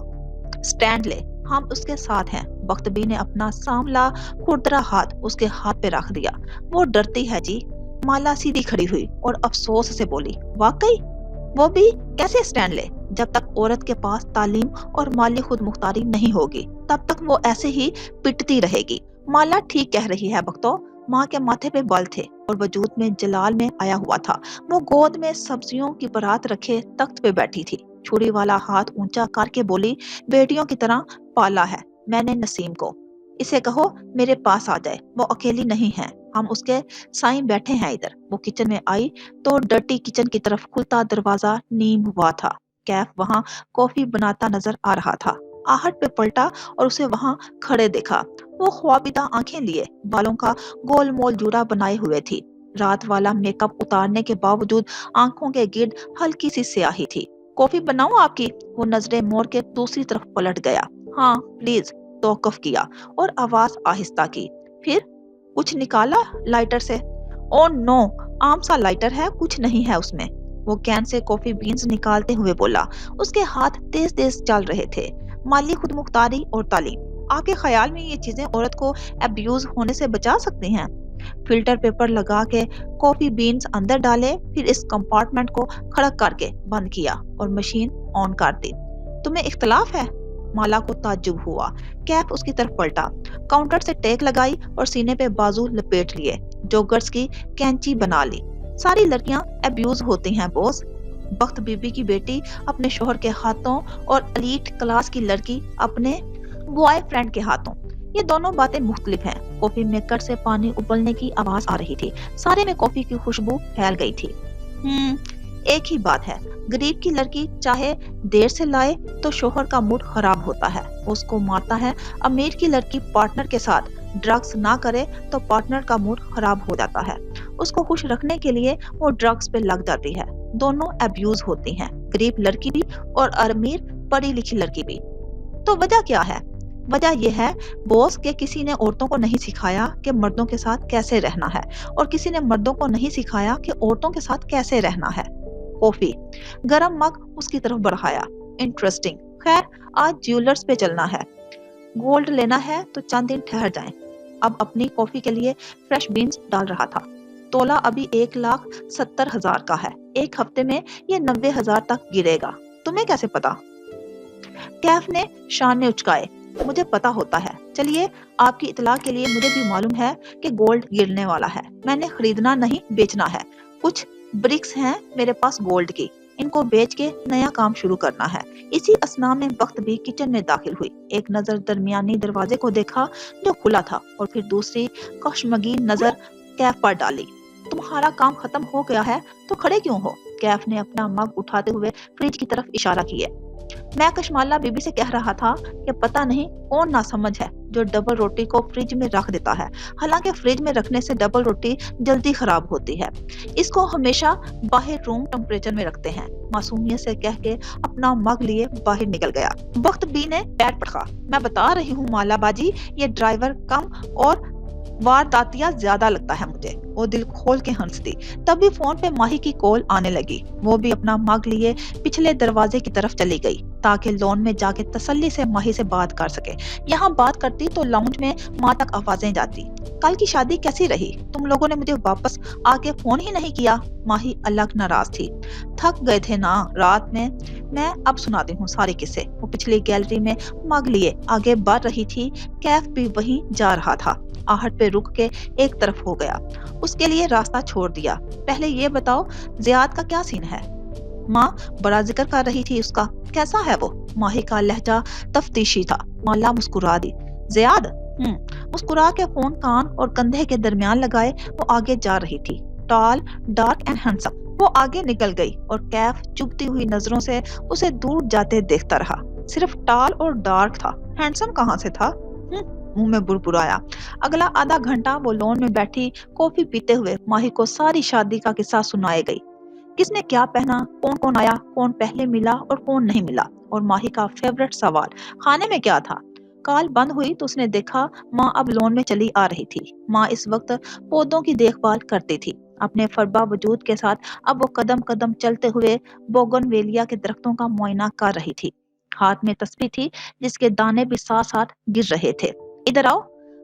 स्टैंड ले, हम उसके साथ हैं। बख्तबी ने अपना सांवला खुरदरा हाथ उसके हाथ पे रख दिया। वो डरती है जी। माला सीधी खड़ी हुई और अफसोस से बोली, वाकई? वो भी कैसे स्टैंड ले? जब तक औरत के पास तालीम और माली खुद मुख्तारी नहीं होगी तब तक वो ऐसे ही पिटती रहेगी। माला ठीक कह रही है बख्तो। माँ के माथे पे बल थे और वजूद में जलाल में आया हुआ था। वो गोद में सब्जियों की परात रखे तख्त पे बैठी थी। छुरी वाला हाथ ऊंचा करके बोली, बेटियों की तरह पाला है मैंने नसीम को। इसे कहो मेरे पास आ जाए, वो अकेली नहीं है, हम उसके साईं बैठे हैं इधर। वो किचन में आई तो डर्टी किचन की तरफ खुलता दरवाजा नीम हुआ था। कैफ वहां कॉफी बनाता नजर आ रहा था। आहट पे पलटा और उसे वहां खड़े देखा। वो ख्वाबिदा आंखें लिए बालों का गोलमोल जूड़ा बनाए हुए थी। रात वाला मेकअप उतारने के बावजूद आंखों के गिर्द हल्की सी स्याही थी। कॉफी बनाऊं आपकी? वो नजरें मोड़ के दूसरी तरफ पलट गया। हाँ प्लीज, तौकफ किया और आवाज आहिस्ता की। फिर कुछ निकाला लाइटर से? ओ नो, आम सा लाइटर है, कुछ नहीं है उसमें। वो कैन से कॉफी बीन्स निकालते हुए बोला। उसके हाथ तेज तेज चल रहे थे। माली खुद मुख्तारी और तालीम। आपके ख्याल में ये चीजें औरत को अब्यूज होने से बचा सकती हैं? फिल्टर पेपर लगा के कॉफी बीन्स अंदर डाले, फिर इस कंपार्टमेंट को खड़क करके बंद किया और मशीन ऑन कर दी। तुम्हें इख्तलाफ है? माला को ताज्जुब हुआ। कैफ उसकी तरफ पलटा, काउंटर से टेक लगाई और सीने पे बाजू लपेट लिए। जोगर्स की कैंची बना ली। सारी लड़कियां अब्यूज होती हैं बॉस। बख्त बीबी की बेटी अपने शोहर के हाथों और एलीट क्लास की लड़की अपने बॉयफ्रेंड के हाथों। ये दोनों बातें मुख्तलिफ हैं। कॉफी मेकर से पानी उबलने की आवाज आ रही थी। सारे में कॉफी की खुशबू फैल गई थी। एक ही बात है, गरीब की लड़की चाहे देर से लाए तो शोहर का मूड खराब होता है, उसको मारता है। अमीर की लड़की पार्टनर के साथ ड्रग्स ना करे तो पार्टनर का मूड खराब हो जाता है। उसको खुश रखने के लिए वो ड्रग्स पे लग जाती है। दोनों अब्यूज होती हैं, गरीब लड़की भी और अमीर पढ़ी लिखी लड़की भी। तो वजह क्या है? वजह यह है बॉस के किसी ने औरतों को नहीं सिखाया कि मर्दों के साथ कैसे रहना है और किसी ने मर्दों को नहीं सिखाया कि औरतों के साथ कैसे रहना है। कॉफी गरम मग उसकी तरफ बढ़ाया। इंटरेस्टिंग। खैर, आज ज्वेलर्स पे चलना है। गोल्ड लेना है तो चंद दिन ठहर जाएं। अब अपनी कॉफी के लिए फ्रेश बीन्स डाल रहा था। तोला अभी 1,70,000 का है। एक हफ्ते में ये 90,000 तक गिरेगा। तुम्हें कैसे पता? कैफ ने शान उचकाए। मुझे पता होता है। चलिए, आपकी इतला के लिए मुझे भी मालूम है कि गोल्ड गिरने वाला है। मैंने खरीदना नहीं, बेचना है। कुछ ब्रिक्स हैं मेरे पास गोल्ड की, इनको बेच के नया काम शुरू करना है। इसी असना में वक्त भी किचन में दाखिल हुई। एक नजर दरमियानी दरवाजे को देखा जो खुला था और फिर दूसरी कश्मगीन नजर कैफ पर डाली। तुम्हारा काम खत्म हो गया है तो खड़े क्यों हो? कैफ ने अपना मग उठाते हुए फ्रिज की तरफ इशारा किया। मैं कशमाला बीबी से कह रहा था कि पता नहीं कौन नासमझ है जो डबल रोटी को फ्रिज में रख देता है। हालांकि फ्रिज में रखने से डबल रोटी जल्दी खराब होती है। इसको हमेशा बाहर रूम टेम्परेचर में रखते हैं। मासूमियत से कह के अपना मग लिए बाहर निकल गया। वक्त बी ने पैर पटका। मैं बता रही हूँ माला बाजी, ये ड्राइवर कम और वारदातिया ज्यादा लगता है मुझे। वो दिल खोल के हंसती। तभी फोन पे माही की कॉल आने लगी। वो भी अपना मग लिए पिछले दरवाजे की तरफ चली गई ताकि लॉन में जाके तसल्ली से माही से बात कर सके। यहाँ बात करती तो लाउंज में माँ तक आवाजें जाती। कल की शादी कैसी रही? तुम लोगों ने मुझे वापस आके फोन ही नहीं किया। माही अलग नाराज थी। थक गए थे ना रात में। मैं अब सुनाती हूँ सारे किस्से। वो पिछली गैलरी में मग लिए आगे बढ़ रही थी। कैफ भी वहीं जा रहा था। आहट पे रुक के एक तरफ हो गया। उसके लिए रास्ता छोड़ दिया। पहले ये बताओ, जियाद का क्या सीन है? माँ बड़ा जिक्र कर रही थी उसका। कैसा है वो? माही का लहजा तफ्तीशी था। माला मुस्कुरा दी। जियाद? हम्म, मुस्कुरा के फोन कान और कंधे के दरमियान लगाए वो आगे जा रही थी। Tall, dark and handsome. वो आगे निकल गई और कैफ चुभती हुई नजरों से उसे दूर जाते देखता रहा। सिर्फ टॉल और डार्क था, हैंडसम कहाँ से था? मुंह में बुड़बुड़ाया। अगला आधा घंटा वो लॉन में बैठी कॉफी पीते हुए माही को सारी शादी का किस्सा सुनाए गई। किसने क्या पहना, कौन कौन आया, कौन पहले मिला और कौन नहीं मिला, और माही का फेवरेट सवाल, खाने में क्या था। कॉल बंद हुई तो उसने देखा माँ अब लॉन में चली आ रही थी। माँ इस वक्त पौधों की देखभाल करती थी। अपने फरबा वजूद के साथ अब वो कदम कदम चलते हुए बोगनवेलिया के दरख्तों का मुआयना कर रही थी। हाथ में तस्बीह थी जिसके दाने भी साथ साथ गिर रहे थे। इधर आओ।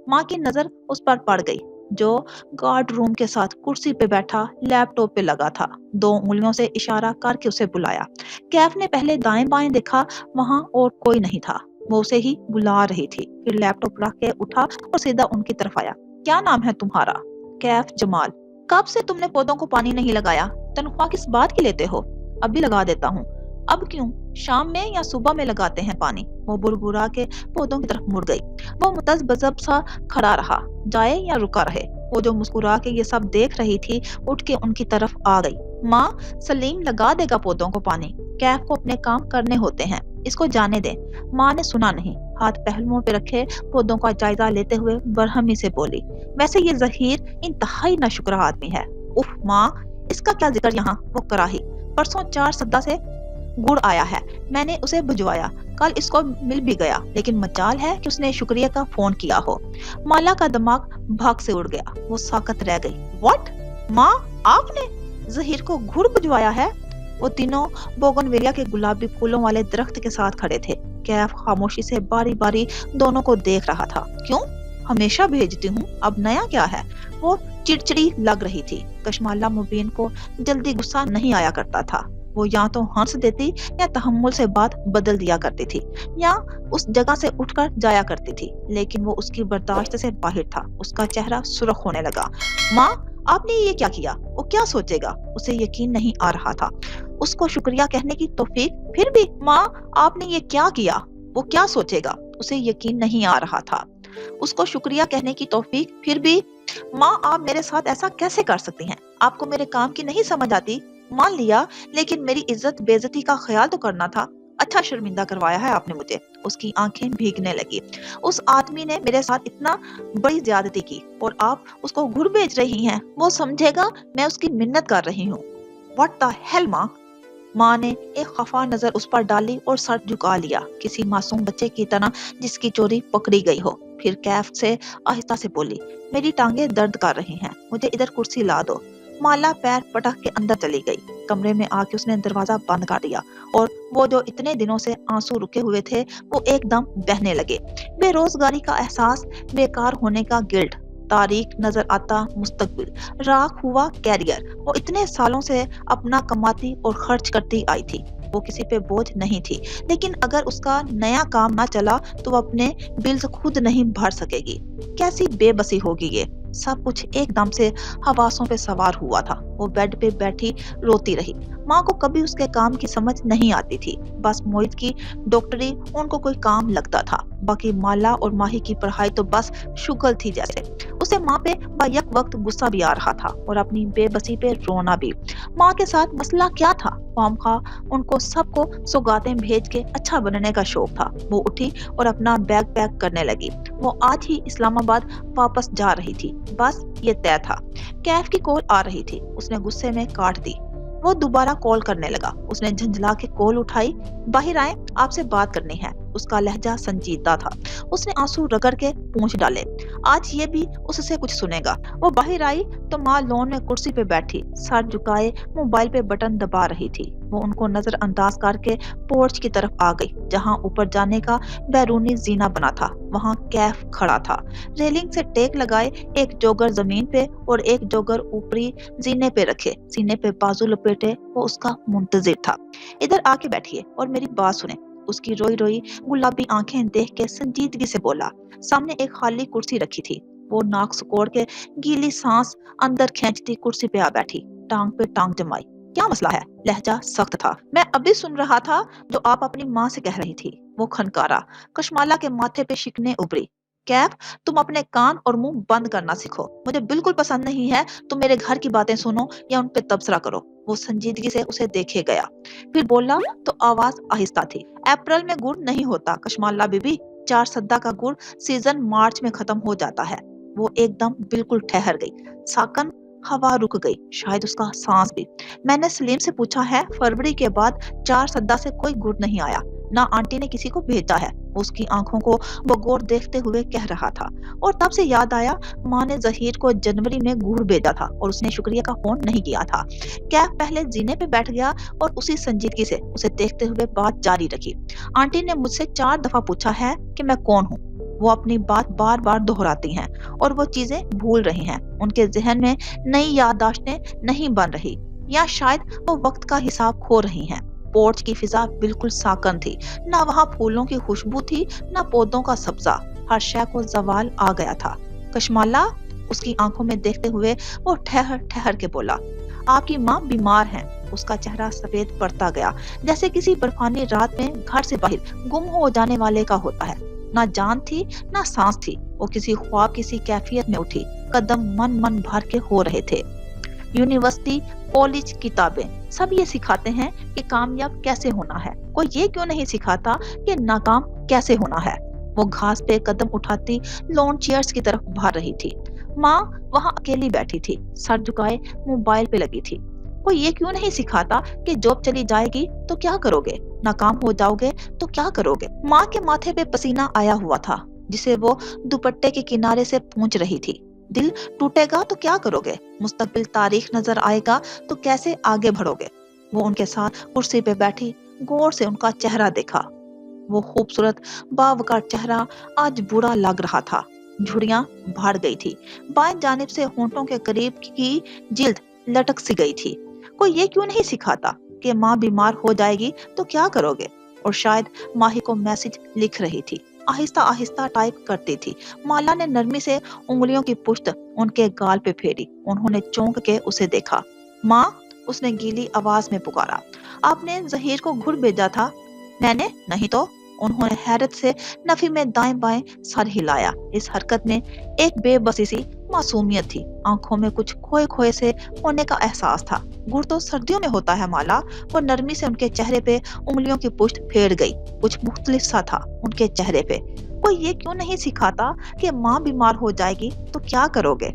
माँ की नजर उस पर पड़ गई जो गार्ड रूम के साथ कुर्सी पे बैठा लैपटॉप पे लगा था। दो उंगलियों से इशारा करके उसे बुलाया। कैफ ने पहले दाएं बाएं देखा, वहां और कोई नहीं था। वो उसे ही बुला रही थी। फिर लैपटॉप रख के उठा और सीधा उनकी तरफ आया। क्या नाम है तुम्हारा? कैफ जमाल। कब से तुमने पौधों को पानी नहीं लगाया? तनख्वाह किस बात की लेते हो? अभी लगा देता हूँ। अब क्यों? शाम में या सुबह में लगाते हैं पानी। वो बुड़बुड़ा के पौधों की तरफ मुड़ गई। वो मुतज़ब्ज़ब सा खड़ा रहा, जाए या रुका रहे। वो जो मुस्कुरा के ये सब देख रही थी उठ के उनकी तरफ आ गई। माँ, सलीम लगा देगा पौधों को पानी। कैफ को अपने काम करने होते हैं, इसको जाने दे। माँ ने सुना नहीं, हाथ पहलुओं पे रखे पौधों का जायजा लेते हुए बरहमी से बोली, वैसे ये जहीर इंतहाई नाशुक्र आदमी है। उफ माँ, इसका क्या जिक्र यहाँ। वो कराही, परसों 4 सद्दा से गुड़ आया है, मैंने उसे भिजवाया। कल इसको मिल भी गया, लेकिन मजाल है कि उसने शुक्रिया का फोन किया हो। माला का दिमाग भाग से उड़ गया। वो साकत रह गई। व्हाट? माँ, आपने जहीर को गुड़ भिजवाया है? वो तीनों बोगनवेलिया के गुलाबी फूलों वाले दरख्त के साथ खड़े थे। कैफ खामोशी से बारी बारी दोनों को देख रहा था। क्यों? हमेशा भेजती हूँ, अब नया क्या है? वो चिड़चिड़ी लग रही थी। कशमाला मुबीन को जल्दी गुस्सा नहीं आया करता था। वो या तो हंस देती या तहम्मुल से बात बदल दिया करती थी, या उस जगह से उठकर जाया करती थी, लेकिन वो उसकी बर्दाश्त से बाहर था। उसका चेहरा सुर्ख होने लगा। माँ, आपने ये क्या किया? वो क्या सोचेगा? उसे यकीन नहीं आ रहा था। उसको शुक्रिया कहने की तौफीक, फिर भी माँ, आपने ये क्या किया? वो क्या सोचेगा? उसे यकीन नहीं आ रहा था। उसको शुक्रिया कहने की तौफीक, फिर भी माँ, आप मेरे साथ ऐसा कैसे कर सकती हैं? आपको मेरे काम की नहीं समझ आती? मान लिया, लेकिन मेरी इज्जत बेइज्जती का ख्याल तो करना था। अच्छा शर्मिंदा करवाया है आपने मुझे। उसकी आंखें भीगने लगी। उस आदमी ने मेरे साथ इतना बड़ी ज्यादती की और आप उसको घुर भेज रही हैं। वो समझेगा मैं उसकी मिन्नत कर रही हूँ। व्हाट द हेल माँ? माँ ने एक खफा नजर उस पर डाली और सर झुका लिया, किसी मासूम बच्चे की तरह जिसकी चोरी पकड़ी गई हो। फिर कैफ से आहिस्ता से बोली, मेरी टांगे दर्द कर रही हैं, मुझे इधर कुर्सी ला दो। माला पैर पटक के अंदर चली गई। कमरे में आके उसने दरवाजा बंद कर दिया और वो जो इतने दिनों से आंसू रुके हुए थे वो एकदम बहने लगे। बेरोजगारी का एहसास, बेकार होने का गिल्ट, तारीख नजर आता मुस्तकबिल, राख हुआ कैरियर। वो इतने सालों से अपना कमाती और खर्च करती आई थी। वो किसी पे बोझ नहीं थी, लेकिन अगर उसका नया काम ना चला तो वो अपने बिल्स खुद नहीं भर सकेगी। कैसी बेबसी होगी ये। सब कुछ एकदम से हवासों पे सवार हुआ था। वो बेड पे बैठी रोती रही। माँ को कभी उसके काम की समझ नहीं आती थी। बस मोहित की डॉक्टरी उनको कोई काम लगता था, बाकी माला और माही की पढ़ाई तो बस शुगल थी जैसे। उसे माँ पे बैक वक्त गुस्सा भी आ रहा था और अपनी बेबसी पे रोना भी। माँ के साथ मसला क्या था? खामखा उनको सबको सौगातें भेज के अच्छा बनने का शौक था। वो उठी और अपना बैग पैक करने लगी। वो आज ही इस्लामाबाद वापस जा रही थी, बस ये तय था। कैफ की कॉल आ रही थी, उसने गुस्से में काट दी। वो दोबारा कॉल करने लगा। उसने झंझला के कॉल उठाई। बाहर आए, आपसे बात करनी है। उसका लहजा संजीदा था। उसने आंसू रगड़ के पूंछ डाले। आज ये भी उससे कुछ सुनेगा। वो बाहर आई तो माँ लॉन में कुर्सी पे बैठी सर झुकाए मोबाइल पे बटन दबा रही थी। वो उनको नजरअंदाज करके पोर्च की तरफ आ गई, जहाँ ऊपर जाने का बैरूनी जीना बना था। वहाँ कैफ खड़ा था, रेलिंग से टेक लगाए, एक जोगर जमीन पे और एक जोगर ऊपरी जीने पे रखे, सीने पे बाजू लपेटे। वो उसका मुंतजिर था। इधर आके बैठिए और मेरी बात सुने। उसकी रोई रोई गुलाबी आंखें देख के संजीदगी से बोला। सामने एक खाली कुर्सी रखी थी। वो नाक सुकोड़ के गीली सांस अंदर खींचती कुर्सी पे आ बैठी, टांग पे टांग जमाई। क्या मसला है? लहजा सख्त था। मैं अभी सुन रहा था जो आप अपनी माँ से कह रही थी। वो खनकारा। कशमाला के माथे पे शिकने उभरी। कैफ, तुम अपने कान और मुंह बंद करना सीखो। मुझे बिल्कुल पसंद नहीं है तुम मेरे घर की बातें सुनो या उन पे तबसरा करो। वो संजीदगी से उसे देखे गया, फिर बोला तो आवाज आहिस्ता थी। अप्रैल में गुड़ नहीं होता कशमाला बीबी। 4 सद्दा का गुड़ सीजन मार्च में खत्म हो जाता है। वो एकदम बिल्कुल ठहर गई। साकन, हवा रुक गई, शायद उसका सांस भी। मैंने सलीम से पूछा है, फरवरी के बाद 4 सद्दा से कोई गुड़ नहीं आया, ना आंटी ने किसी को भेजा है। उसकी आंखों को वो गौर देखते हुए कह रहा था। और तब से याद आया, माँ ने जहीर को जनवरी में गुड़ भेजा था और उसने शुक्रिया का फोन नहीं किया था। कैफ पहले जीने पे बैठ गया और उसी संजीदगी से उसे देखते हुए बात जारी रखी। आंटी ने मुझसे 4 दफा पूछा है कि मैं कौन हूँ। वो अपनी बात बार बार दोहराती हैं और वो चीजें भूल रही हैं। उनके जहन में नई याददाश्तें नहीं बन रही, या शायद वो वक्त का हिसाब खो रही हैं। पोर्च की फिजा बिल्कुल साकन थी, ना वहाँ फूलों की खुशबू थी, ना पौधों का सब्जा। हर शय को जवाल आ गया था। कशमाला, उसकी आंखों में देखते हुए वो ठहर ठहर के बोला, आपकी माँ बीमार हैं। उसका चेहरा सफेद पड़ता गया, जैसे किसी बर्फानी रात में घर से बाहर गुम हो जाने वाले का होता है। ना जान थी, ना सांस थी। वो किसी ख्वाब, किसी कैफियत में उठी। कदम मन मन भर के हो रहे थे। यूनिवर्सिटी, कॉलेज, किताबें सब ये सिखाते हैं कि कामयाब कैसे होना है। कोई ये क्यों नहीं सिखाता कि नाकाम कैसे होना है। वो घास पे कदम उठाती लॉन चेयर्स की तरफ भाग रही थी। माँ वहाँ अकेली बैठी थी, सर झुकाए मोबाइल पे लगी थी। कोई ये क्यों नहीं सिखाता कि जॉब चली जाएगी तो क्या करोगे, नाकाम हो जाओगे तो क्या करोगे। माँ के माथे पे पसीना आया हुआ था, जिसे वो दुपट्टे के किनारे से पोंछ रही थी। दिल टूटेगा तो क्या करोगे, मुस्तकबिल तारीख नजर आएगा तो कैसे आगे बढ़ोगे। वो उनके साथ कुर्सी पे बैठी गौर से उनका चेहरा देखा। वो खूबसूरत बावकार चेहरा आज बुरा लग रहा था। झुर्रियां भर गई थी, बाएं जानिब से होंठों के करीब की जिल्द लटक सी गई थी। कोई ये क्यों नहीं सिखाता कि माँ बीमार हो जाएगी तो क्या करोगे। और शायद माही को मैसेज लिख रही थी, आहिस्ता आहिस्ता टाइप करती थी। माला ने नरमी से उंगलियों की पुश्त उनके गाल पे फेरी। उन्होंने चौंक के उसे देखा। माँ, उसने गीली आवाज में पुकारा, आपने जहीर को गुड़ भेजा था। मैंने नहीं तो। उन्होंने हैरत से नफी में दाएं बाएं सर हिलाया। इस हरकत में एक बेबसी सी मासूमियत थी। आंखों में कुछ खोए खोए से होने का एहसास था। गुड़ तो सर्दियों में होता है माला। वो नरमी से उनके चेहरे पे उंगलियों की पुष्ट फेर गई। कुछ मुख्तलिफ सा था उनके चेहरे पे। कोई ये क्यों नहीं सिखाता कि माँ बीमार हो जाएगी तो क्या करोगे।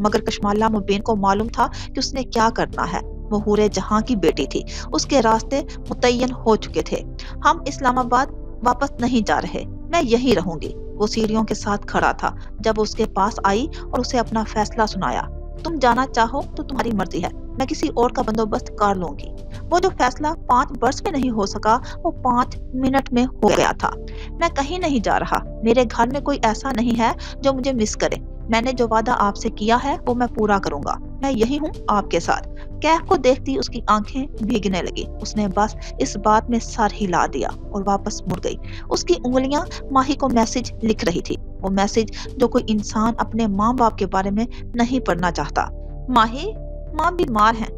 मगर कशमाला मुबीन को मालूम था कि उसने क्या करना है। वो हूरे जहां की बेटी थी, उसके रास्ते मुतय्यन हो चुके थे। हम इस्लामाबाद वापस नहीं जा रहे, मैं यहीं रहूंगी। वो सीढ़ियों के साथ खड़ा था जब उसके पास आई और उसे अपना फैसला सुनाया। तुम जाना चाहो तो तुम्हारी मर्जी है, मैं किसी और का बंदोबस्त कर लूंगी। वो जो फैसला 5 वर्ष में नहीं हो सका, वो 5 मिनट में हो गया था। मैं कहीं नहीं जा रहा। मेरे घर में कोई ऐसा नहीं है जो मुझे मिस करे। मैंने जो वादा आपसे किया है वो मैं पूरा करूंगा। मैं यही हूँ आपके साथ। कैफ को देखती उसकी आंखें भीगने लगी। उसने बस इस बात में सर हिला दिया और वापस मुड़ गई। उसकी उंगलियां माही को मैसेज लिख रही थी, वो मैसेज जो कोई इंसान अपने माँ बाप के बारे में नहीं पढ़ना चाहता। माही, माँ बीमार हैं,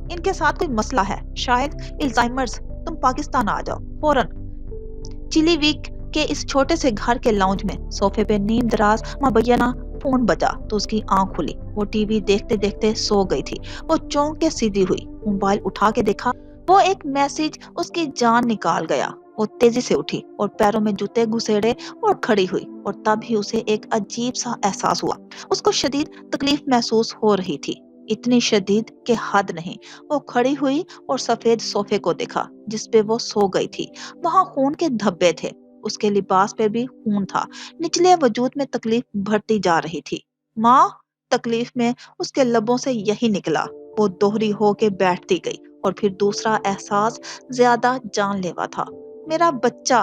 इनके साथ कोई मसला है, शायद अल्जाइमर्स। तुम पाकिस्तान आ जाओ फौरन। चिली वीक के इस छोटे से घर के लाउंज में सोफे पे नीम दराज मुबैना फोन बजा तो उसकी आंख खुली। वो टीवी देखते देखते सो गई थी। वो चौंक के सीधी हुई, मोबाइल उठा के देखा। वो एक मैसेज उसकी जान निकाल गया। वो तेजी से उठी और पैरों में जूते घुसेड़े और खड़ी हुई। और तब ही उसे एक अजीब सा एहसास हुआ। उसको शदीद तकलीफ महसूस हो रही थी, इतनी शदीद के हद नहीं। वो खड़ी हुई और सफेद सोफे को देखा जिस पे वो सो गई थी। वहां खून के धब्बे थे, उसके लिबास पे भी खून था। निचले वजूद में तकलीफ बढ़ती जा रही थी। माँ, तकलीफ में उसके लबों से यही निकला। वो दोहरी होके बैठती गई और फिर दूसरा एहसास ज्यादा जानलेवा था। मेरा बच्चा।